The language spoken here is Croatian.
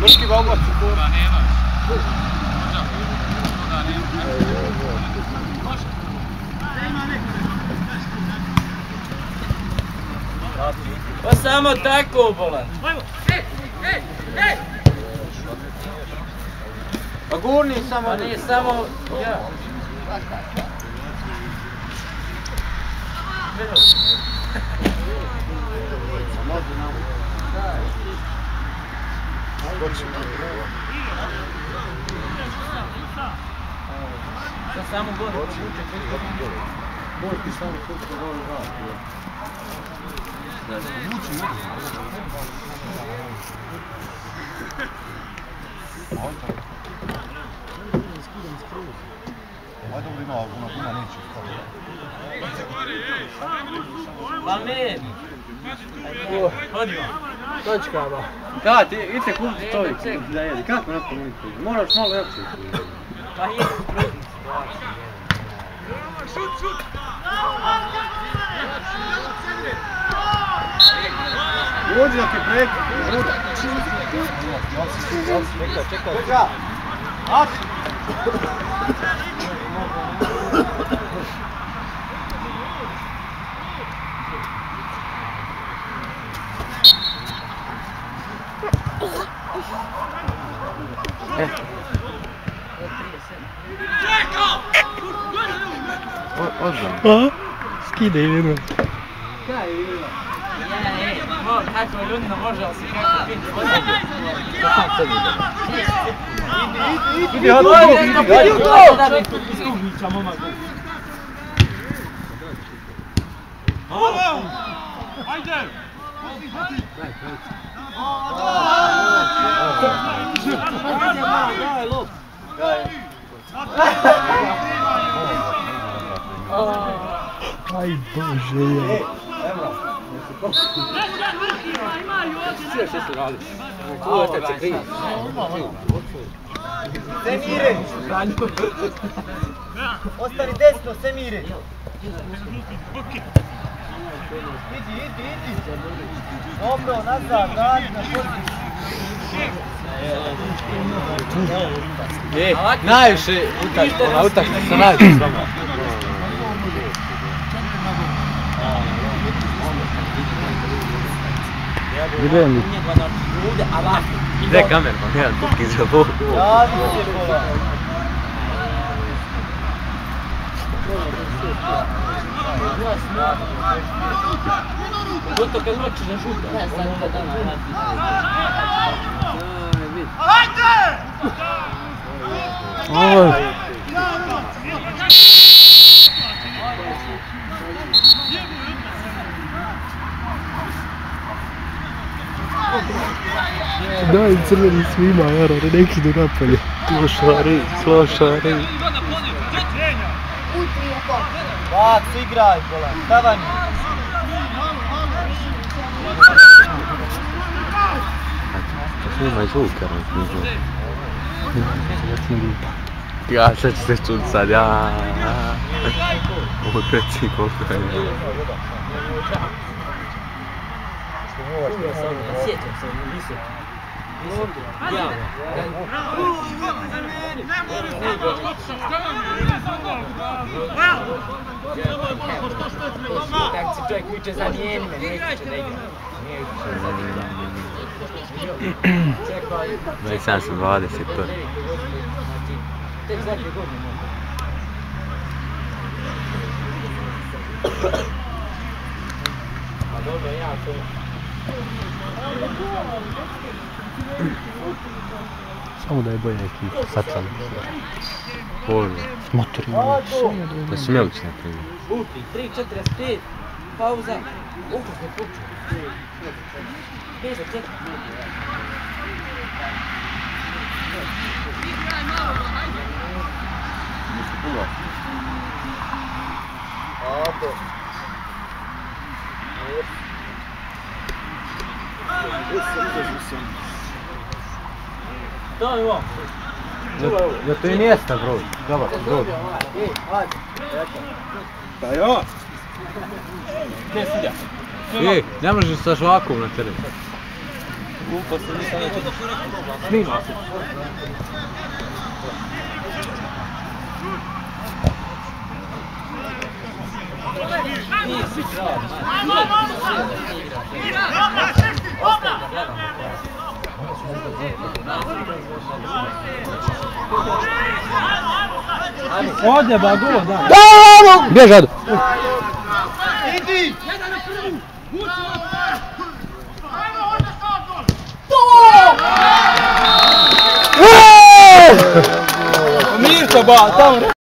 Mrški ga obaci. Da nemaš. Da nemaš. Pa samo tako, bolan. Pa gurni samo. Pa nije samo ja. Sad samo gore. Bojki samo sutra gore vrati. Ajde ovdje ima, ona neće. Balmen! Hodimo! Točka, ba. Da, ti idite kupiti to da jedi. Kako nakon oni kuži? Moraš malo jače. Pa je Šut! Uđi dok je preko. Čekaj. Ači! Aha, skide i vidno. Kaj je vidno? Kako je ljudno može, ali si kako piti. Idi, hajde! Stupnića, momak. Ajde! Daj, lop! Aj bože je. Sve što se radi? Kad se krije. Semire! Ostani desno, Semire! Idi! Dobro, nazad, radi na poziciju. Najviše utakmica sa najviše s vama. Gdje mi? Gdje je kamer? Pa nemam tukaj za Bog. Radi se bola. Goto kad hoćeš da šuta. Ajde! Ovo. Daj crveni svima, jara, da neki idu napolje. Slošari. Bak, igraj, bola, stavanj. Snimaj zvuka, ja, sad ću se čut sad, ja. Ovo je predsjednik koliko je. Sjećam se, nisam. Tako se čovjek viče za nijenime, neće da igra. Da i sam sam 20 to. Tek zadnje godine. Pa dobro, ja to... Samo da je bolje neki sačan. Bože. S motorima. Da su Mjelić na primjer. Uti, 3:45, pauza, ukupno kuću. 5 za 4. To je ovo. Ja to i mjesta, bro. Dobar, bro. Pa ja. Gdje si ja? Ne možeš sa žvakom na teren. Glupo se nisam neće. Snima se. Nije si prav, ostaje da gledam. Ode ba, gol, da. Bježi, Ado. Idi! Jedan na prvu! Mirko ba, tamo.